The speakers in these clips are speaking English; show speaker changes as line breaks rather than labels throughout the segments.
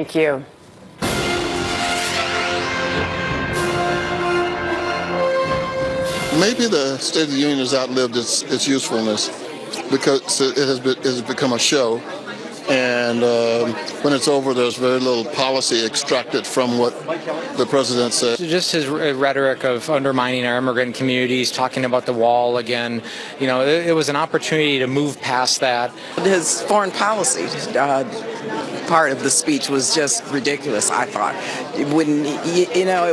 Thank you.
Maybe the State of the Union has outlived its usefulness because it has become a show. And when it's over, there's very little policy extracted from what the president said.
Just his rhetoric of undermining our immigrant communities, talking about the wall again, you know, it was an opportunity to move past that.
His foreign policy part of the speech was just ridiculous, I thought. It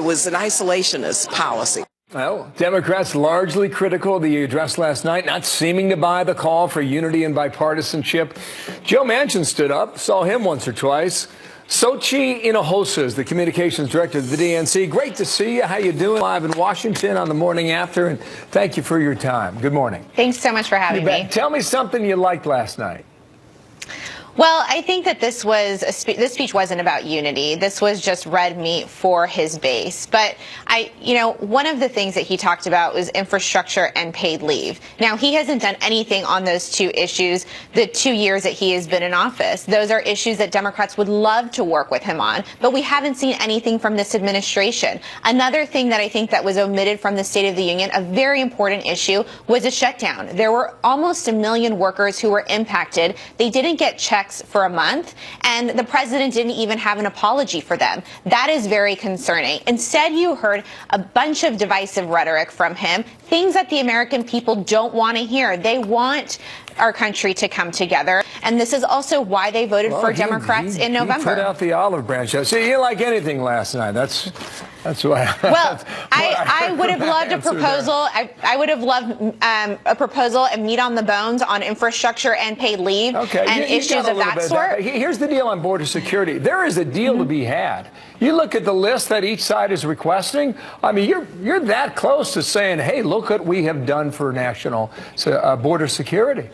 was an isolationist policy.
Well, Democrats largely critical of the address last night, not seeming to buy the call for unity and bipartisanship. Joe Manchin stood up, saw him once or twice. Xochitl Hinojosa is the communications director of the DNC. Great to see you. How you doing? Live in Washington on the morning after, and thank you for your time. Good morning.
Thanks so much for having me.
Tell me something you liked last night.
Well, I think that this speech wasn't about unity. This was just red meat for his base. But one of the things that he talked about was infrastructure and paid leave. Now, he hasn't done anything on those two issues the 2 years that he has been in office. Those are issues that Democrats would love to work with him on, but we haven't seen anything from this administration. Another thing that I think that was omitted from the State of the Union, a very important issue, was a shutdown. There were almost 1 million workers who were impacted. They didn't get checks for a month, and the president didn't even have an apology for them. That is very concerning. Instead, you heard a bunch of divisive rhetoric from him, things that the American people don't want to hear. They want our country to come together, and this is also why they voted for Democrats in November.
He put out the olive branch. See, you didn't like anything last night. That's why.
Well, I would have loved a proposal. I would have loved a proposal and meat on the bones on infrastructure and paid leave and issues of that sort.
Here's the deal on border security. There is a deal to be had. You look at the list that each side is requesting. I mean, you're that close to saying, hey, look what we have done for national border security.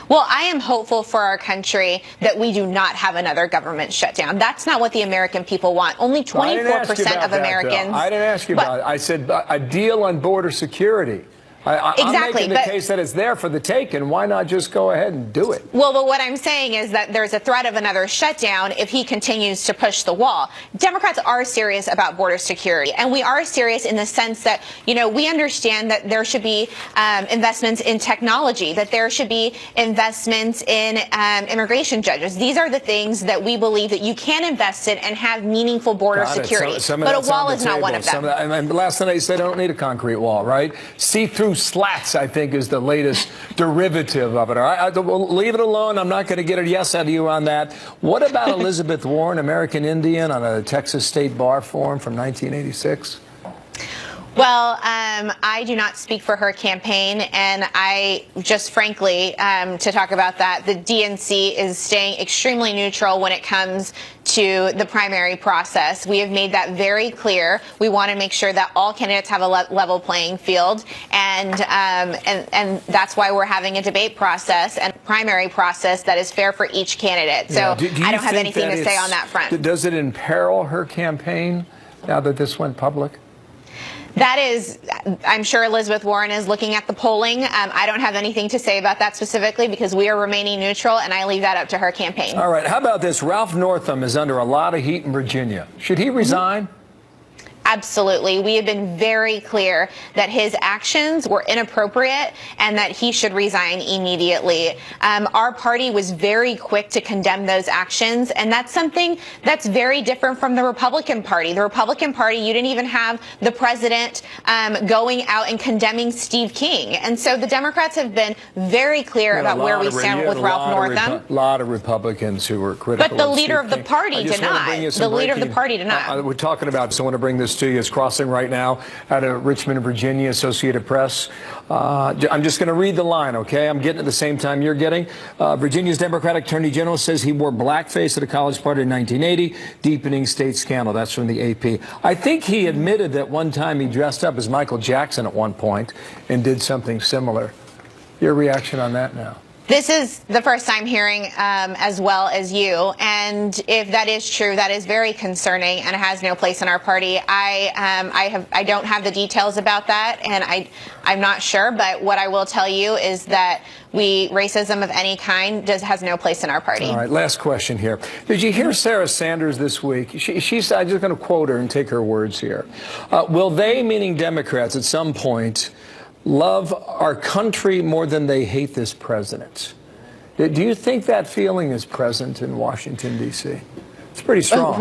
Well, I am hopeful for our country that we do not have another government shutdown. That's not what the American people want. Only 24% of Americans.
I didn't ask you about it. I said a deal on border security. I'm making the case that it's there for the taking. Why not just go ahead and do it?
Well, but what I'm saying is that there's a threat of another shutdown if he continues to push the wall. Democrats are serious about border security, and we are serious in the sense that, we understand that there should be investments in technology, that there should be investments in immigration judges. These are the things that we believe that you can invest in and have meaningful border security. But a wall is not one of them.
And last night you said I don't need a concrete wall, right? See-through slats, I think, is the latest derivative of it. All right, we'll leave it alone. I'm not going to get a yes out of you on that. What about Elizabeth Warren, American Indian, on a Texas State Bar Forum from 1986?
Well, I do not speak for her campaign, and I just frankly, to talk about that, the DNC is staying extremely neutral when it comes to the primary process. We have made that very clear. We want to make sure that all candidates have a level playing field, and that's why we're having a debate process and primary process that is fair for each candidate. So I don't have anything to say on that front.
Does it imperil her campaign now that this went public?
That is, I'm sure Elizabeth Warren is looking at the polling. I don't have anything to say about that specifically because we are remaining neutral, and I leave that up to her campaign.
All right. How about this? Ralph Northam is under a lot of heat in Virginia. Should he resign?
Absolutely. We have been very clear that his actions were inappropriate and that he should resign immediately. Our party was very quick to condemn those actions, and that's something that's very different from the Republican Party. The Republican Party, you didn't even have the president going out and condemning Steve King. And so the Democrats have been very clear about where we stand with Ralph Northam.
A lot of Republicans who were critical.
But the leader of the party did not. The leader of the party did not.
We're talking about, so I want to bring this to you. It's crossing right now out of Richmond, Virginia, Associated Press. I'm just going to read the line, okay? I'm getting it at the same time you're getting. Virginia's Democratic Attorney General says he wore blackface at a college party in 1980, deepening state scandal. That's from the AP. I think he admitted that one time he dressed up as Michael Jackson at one point and did something similar. Your reaction on that now?
This is the first time hearing as well as you, and if that is true, that is very concerning and has no place in our party. I don't have the details about that, and I'm not sure, but what I will tell you is that racism of any kind has no place in our party.
All right, last question here. Did you hear Sarah Sanders this week? She said, I'm just going to quote her and take her words here. Will they, meaning Democrats, at some point love our country more than they hate this president? Do you think that feeling is present in Washington, D.C.? It's pretty strong.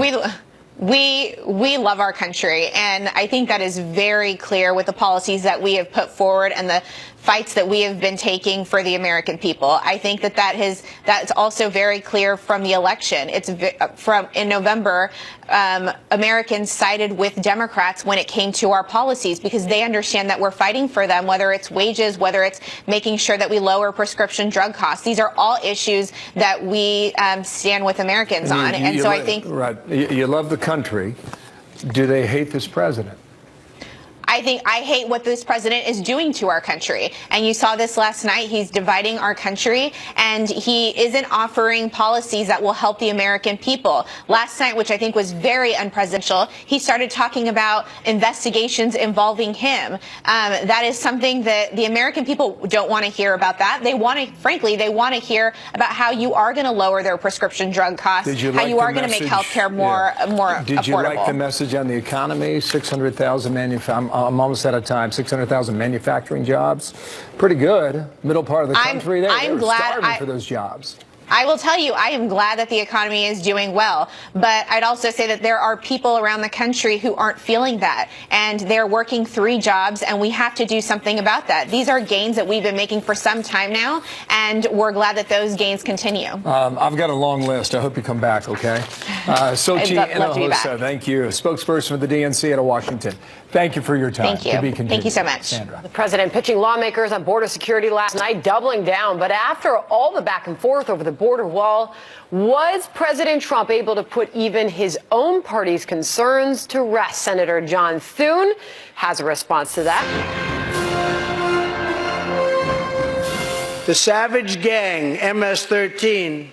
We love our country, and I think that is very clear with the policies that we have put forward and the fights that we have been taking for the American people. I think that's also very clear from the election. It's in November, Americans sided with Democrats when it came to our policies because they understand that we're fighting for them, whether it's wages, whether it's making sure that we lower prescription drug costs. These are all issues that we stand with Americans on. And so I think...
Right. You love the country. Do they hate this president?
I hate what this president is doing to our country. And you saw this last night. He's dividing our country, and he isn't offering policies that will help the American people. Last night, which I think was very unpresidential, he started talking about investigations involving him. That is something that the American people don't want to hear about that. They want to, frankly, they want to hear about how you are going to lower their prescription drug costs, how you are going to make health care more affordable.
Did you like the message on the economy? 600,000 I'm almost out of time. 600,000 manufacturing jobs. Pretty good. Middle part of the country.
I'm glad
starving for those jobs.
I will tell you, I am glad that the economy is doing well, but I'd also say that there are people around the country who aren't feeling that, and they're working 3 jobs, and we have to do something about that. These are gains that we've been making for some time now, and we're glad that those gains continue.
I've got a long list. I hope you come back, okay? Sochi Hinojosa, thank you. Spokesperson for the DNC out of Washington. Thank you for your time.
Thank you. Thank you so much.
Sandra.
The president pitching lawmakers on border security last night, doubling down. But after all the back and forth over the border wall, was President Trump able to put even his own party's concerns to rest? Senator John Thune has a response to that.
The savage gang, MS-13,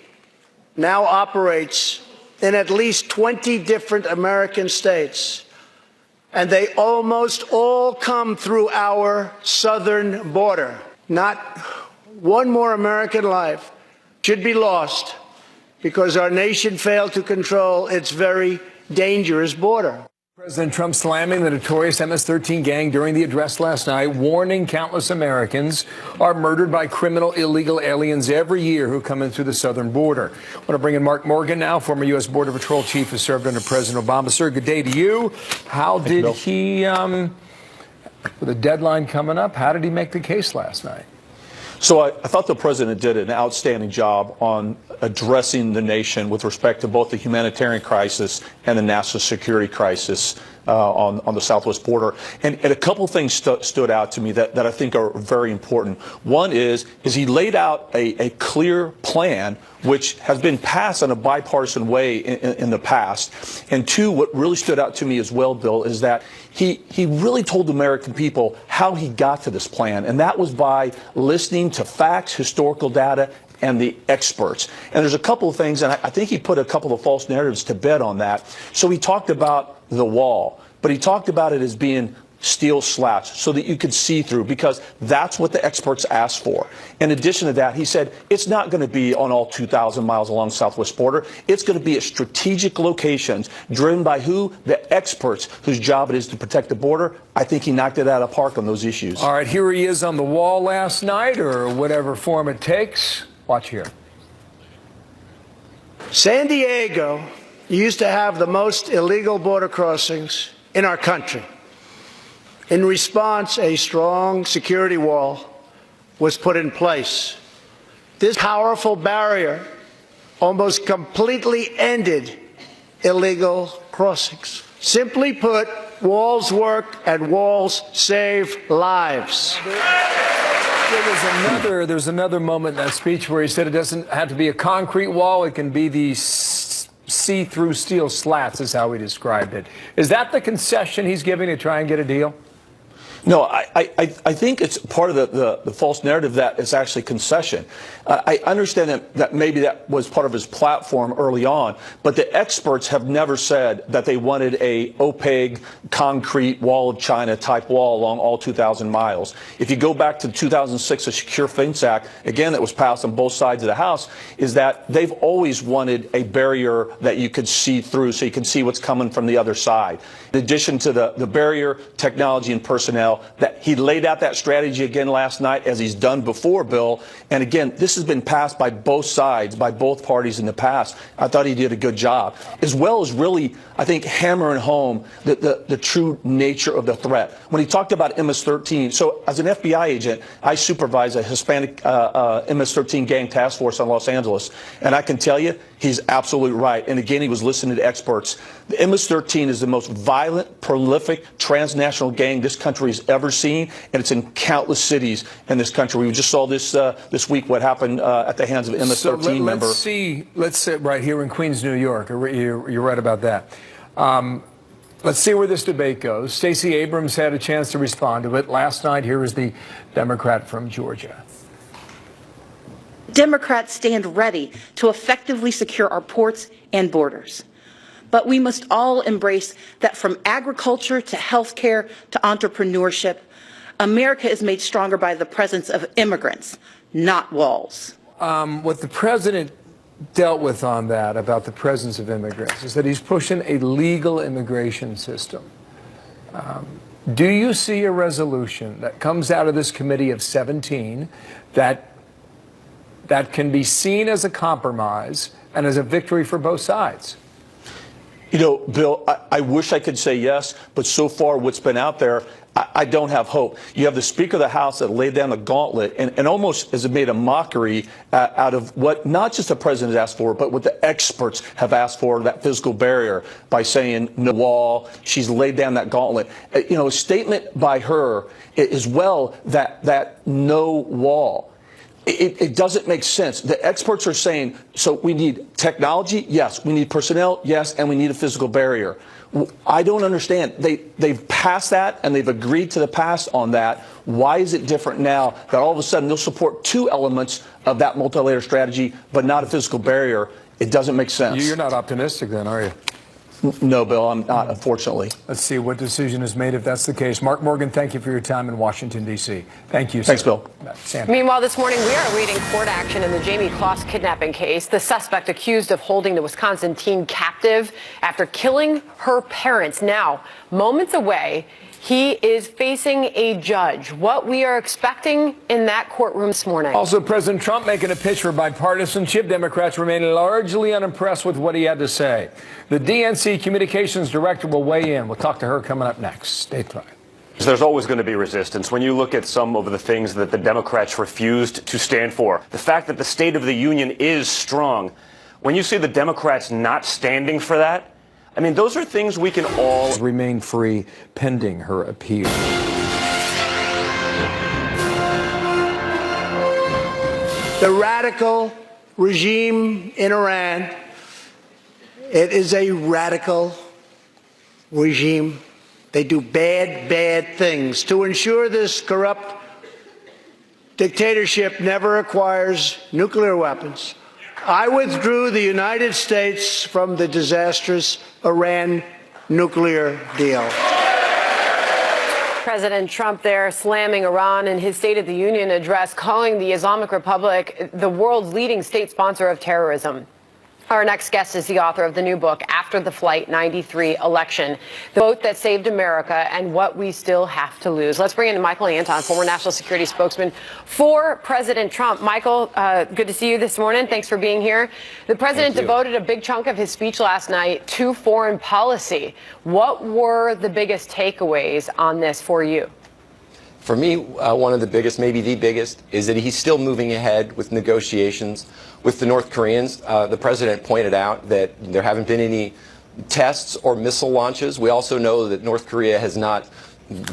now operates in at least 20 different American states. And they almost all come through our southern border. Not one more American life should be lost because our nation failed to control its very dangerous border.
President Trump slamming the notorious MS-13 gang during the address last night, warning countless Americans are murdered by criminal illegal aliens every year who come in through the southern border. I want to bring in Mark Morgan now, former U.S. Border Patrol chief who served under President Obama. Sir, good day to you. How did he, with a deadline coming up, how did he make the case last night?
So I thought the president did an outstanding job on addressing the nation with respect to both the humanitarian crisis and the national security crisis on the southwest border. And a couple of things stood out to me that I think are very important. One is he laid out a clear plan which has been passed in a bipartisan way in the past. And 2, what really stood out to me as well, Bill, is that he really told the American people how he got to this plan. And that was by listening to facts, historical data, and the experts. And there's a couple of things, and I think he put a couple of false narratives to bed on that. So he talked about the wall, but he talked about it as being steel slats so that you could see through, because that's what the experts asked for. In addition to that, he said it's not going to be on all 2,000 miles along the southwest border. It's going to be at strategic locations driven by who? The experts whose job it is to protect the border. I think he knocked it out of the park on those issues.
All right, here he is on the wall last night, or whatever form it takes. Watch here.
San Diego used to have the most illegal border crossings in our country. In response, a strong security wall was put in place. This powerful barrier almost completely ended illegal crossings. Simply put, walls work and walls save lives.
There's another moment in that speech where he said it doesn't have to be a concrete wall. It can be these see-through steel slats, is how he described it. Is that the concession he's giving to try and get a deal?
No, I think it's part of the false narrative that it's actually concession. I understand that maybe that was part of his platform early on, but the experts have never said that they wanted a opaque, concrete wall of China type wall along all 2,000 miles. If you go back to 2006, the Secure Fence Act, again, that was passed on both sides of the House, is that they've always wanted a barrier that you could see through so you can see what's coming from the other side. In addition to the barrier, technology, and personnel, that he laid out that strategy again last night, as he's done before, Bill. And again, this has been passed by both sides, by both parties in the past. I thought he did a good job, as well as really, I think, hammering home the true nature of the threat. When he talked about MS-13, so as an FBI agent, I supervise a Hispanic MS-13 gang task force in Los Angeles, and I can tell you, he's absolutely right. And again, he was listening to experts. The MS-13 is the most violent, prolific, transnational gang this country has ever seen, and it's in countless cities in this country. We just saw this this week what happened at the hands of an MS-13 member.
Let's sit right here in Queens, New York. You're right about that. Let's see where this debate goes. Stacey Abrams had a chance to respond to it last night. Here is the Democrat from Georgia.
Democrats stand ready to effectively secure our ports and borders. But we must all embrace that from agriculture to healthcare to entrepreneurship, America is made stronger by the presence of immigrants, not walls.
What the president dealt with on that, about the presence of immigrants, is that he's pushing a legal immigration system. Do you see a resolution that comes out of this committee of 17 that can be seen as a compromise and as a victory for both sides?
You know, Bill, I wish I could say yes, but so far what's been out there, I don't have hope. You have the Speaker of the House that laid down the gauntlet and almost has made a mockery out of what not just the president has asked for, but what the experts have asked for, that physical barrier, by saying no wall. She's laid down that gauntlet. You know, a statement by her as well, that no wall. It doesn't make sense. The experts are saying, so we need technology, yes. We need personnel, yes. And we need a physical barrier. I don't understand. They've passed that, and they've agreed to the pass on that. Why is it different now that all of a sudden they'll support two elements of that multi-layer strategy, but not a physical barrier? It doesn't make sense.
You're not optimistic then, are you?
No, Bill, I'm not, unfortunately.
Let's see what decision is made if that's the case. Mark Morgan, thank you for your time in Washington, D.C. Thank you, sir.
Thanks, Bill.
Sam.
Meanwhile, this morning, we are awaiting court action in the Jamie Kloss kidnapping case. The suspect accused of holding the Wisconsin teen captive after killing her parents. Now, moments away, he is facing a judge. What we are expecting in that courtroom this morning.
Also, President Trump making a pitch for bipartisanship. Democrats remain largely unimpressed with what he had to say. The DNC communications director will weigh in. We'll talk to her coming up next. Stay tuned.
There's always going to be resistance when you look at some of the things that the Democrats refused to stand for. The fact that the State of the Union is strong. When you see the Democrats not standing for that, I mean, those are things we can all
remain free pending her appeal.
The radical regime in Iran, it is a radical regime. They do bad, bad things. To ensure this corrupt dictatorship never acquires nuclear weapons, I withdrew the United States from the disastrous Iran nuclear deal.
President Trump there slamming Iran in his State of the Union address, calling the Islamic Republic the world's leading state sponsor of terrorism. Our next guest is the author of the new book, After the Flight 93 Election, the vote that saved America and what we still have to lose. Let's bring in Michael Anton, former national security spokesman for President Trump. Michael, good to see you this morning. Thanks for being here. The president devoted a big chunk of his speech last night to foreign policy. What were the biggest takeaways on this for you?
For me, one of the biggest, maybe the biggest, is that he's still moving ahead with negotiations with the North Koreans. The president pointed out that there haven't been any tests or missile launches. We also know that North Korea has not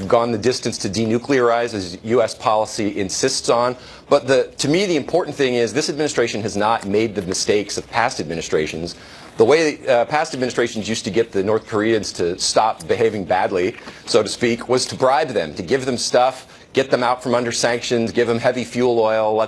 gone the distance to denuclearize, as U.S. policy insists on. But to me, the important thing is this administration has not made the mistakes of past administrations The way past administrations used to get the North Koreans to stop behaving badly, so to speak, was to bribe them, to give them stuff, get them out from under sanctions, give them heavy fuel oil,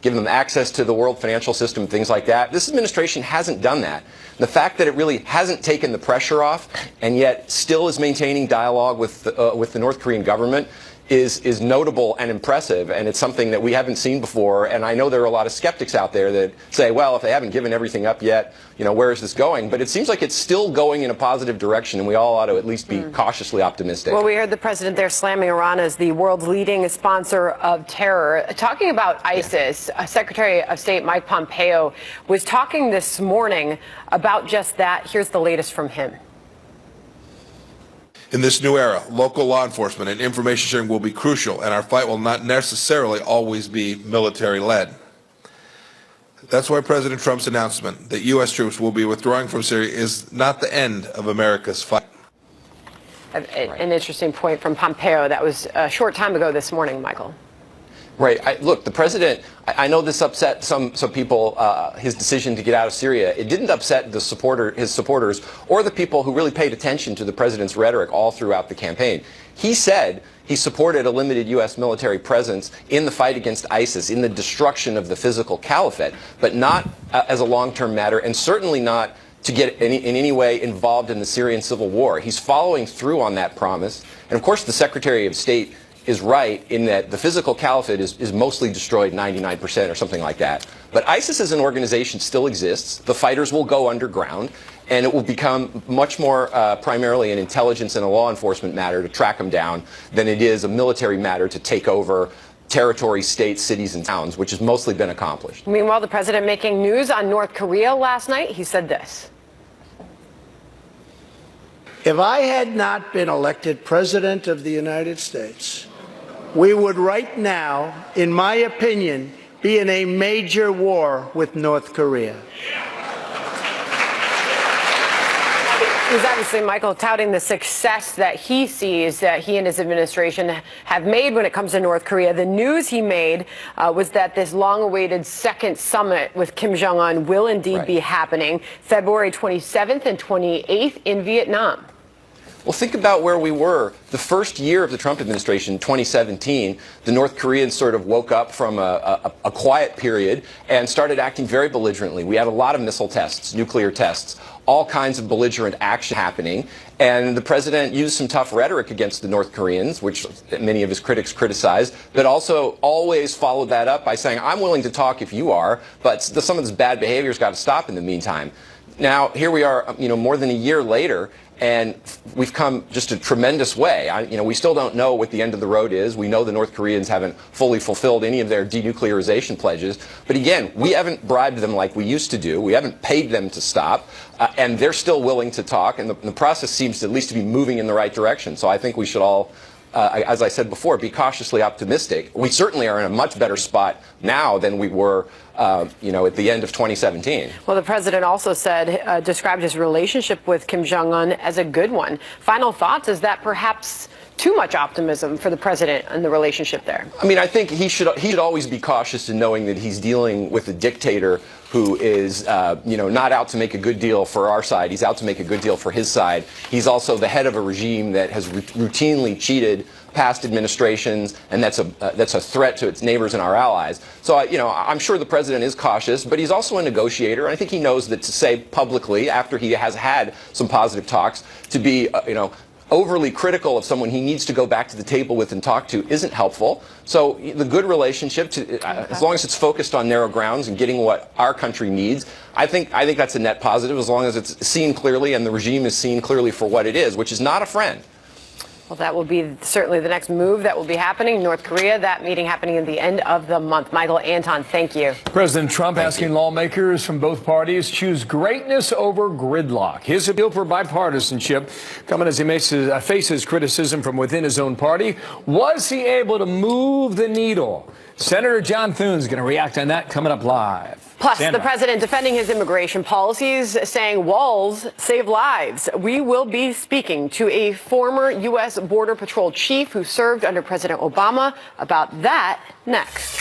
give them access to the world financial system, things like that. This administration hasn't done that. The fact that it really hasn't taken the pressure off and yet still is maintaining dialogue with the North Korean government is notable and impressive, and it's something that we haven't seen before. And I know there are a lot of skeptics out there that say, well, if they haven't given everything up yet, where is this going? But it seems like it's still going in a positive direction, and we all ought to at least be cautiously optimistic.
Well, we heard the president there slamming Iran as the world's leading sponsor of terror. Talking about ISIS, Secretary of State Mike Pompeo was talking this morning about just that. Here's the latest from him.
In this new era, local law enforcement and information sharing will be crucial, and our fight will not necessarily always be military-led. That's why President Trump's announcement that U.S. troops will be withdrawing from Syria is not the end of America's fight.
An interesting point from Pompeo. That was a short time ago this morning, Michael.
Right. Look, the president, I know this upset some people, his decision to get out of Syria. It didn't upset his supporters, or the people who really paid attention to the president's rhetoric all throughout the campaign. He said he supported a limited U.S. military presence in the fight against ISIS, in the destruction of the physical caliphate, but not as a long-term matter, and certainly not to get in any way involved in the Syrian civil war. He's following through on that promise. And of course, the Secretary of State is right in that the physical caliphate is mostly destroyed, 99% or something like that. But ISIS as an organization still exists. The fighters will go underground, and it will become much more primarily an intelligence and a law enforcement matter to track them down than it is a military matter to take over territories, states, cities, and towns, which has mostly been accomplished.
Meanwhile, the president making news on North Korea last night, he said this.
If I had not been elected President of the United States, we would right now, in my opinion, be in a major war with North Korea.
He's obviously, Michael, touting the success that he sees that he and his administration have made when it comes to North Korea. The news he made was that this long-awaited second summit with Kim Jong-un will indeed be happening February 27th and 28th in Vietnam.
Well, think about where we were the first year of the Trump administration, 2017. The North Koreans sort of woke up from a quiet period and started acting very belligerently. We had a lot of missile tests, nuclear tests, all kinds of belligerent action happening. And the president used some tough rhetoric against the North Koreans, which many of his critics criticized, but also always followed that up by saying, I'm willing to talk if you are, but some of this bad behavior's got to stop in the meantime. Now, here we are, more than a year later, and we've come just a tremendous way. We still don't know what the end of the road is. We know the North Koreans haven't fully fulfilled any of their denuclearization pledges. But again, we haven't bribed them like we used to do. We haven't paid them to stop. And they're still willing to talk. And the process seems at least to be moving in the right direction. So I think we should all, as I said before, be cautiously optimistic. We certainly are in a much better spot now than we were at the end of 2017.
Well, the president also said, described his relationship with Kim Jong-un as a good one. Final thoughts, is that perhaps too much optimism for the president and the relationship there?
I think he should always be cautious in knowing that he's dealing with a dictator who is, not out to make a good deal for our side. He's out to make a good deal for his side. He's also the head of a regime that has routinely cheated past administrations, and that's a threat to its neighbors and our allies. So, I'm sure the president is cautious, but he's also a negotiator. And I think he knows that to say publicly, after he has had some positive talks, to be, overly critical of someone he needs to go back to the table with and talk to isn't helpful. So the good relationship, as long as it's focused on narrow grounds and getting what our country needs, I think that's a net positive, as long as it's seen clearly and the regime is seen clearly for what it is, which is not a friend.
Well, that will be certainly the next move that will be happening. North Korea, that meeting happening at the end of the month. Michael, Anton, thank you.
President Trump asking lawmakers from both parties choose greatness over gridlock. His appeal for bipartisanship coming as he faces criticism from within his own party. Was he able to move the needle? Senator John Thune is going to react on that coming up live.
Plus, the president defending his immigration policies, saying walls save lives. We will be speaking to a former U.S. Border Patrol chief who served under President Obama about that next.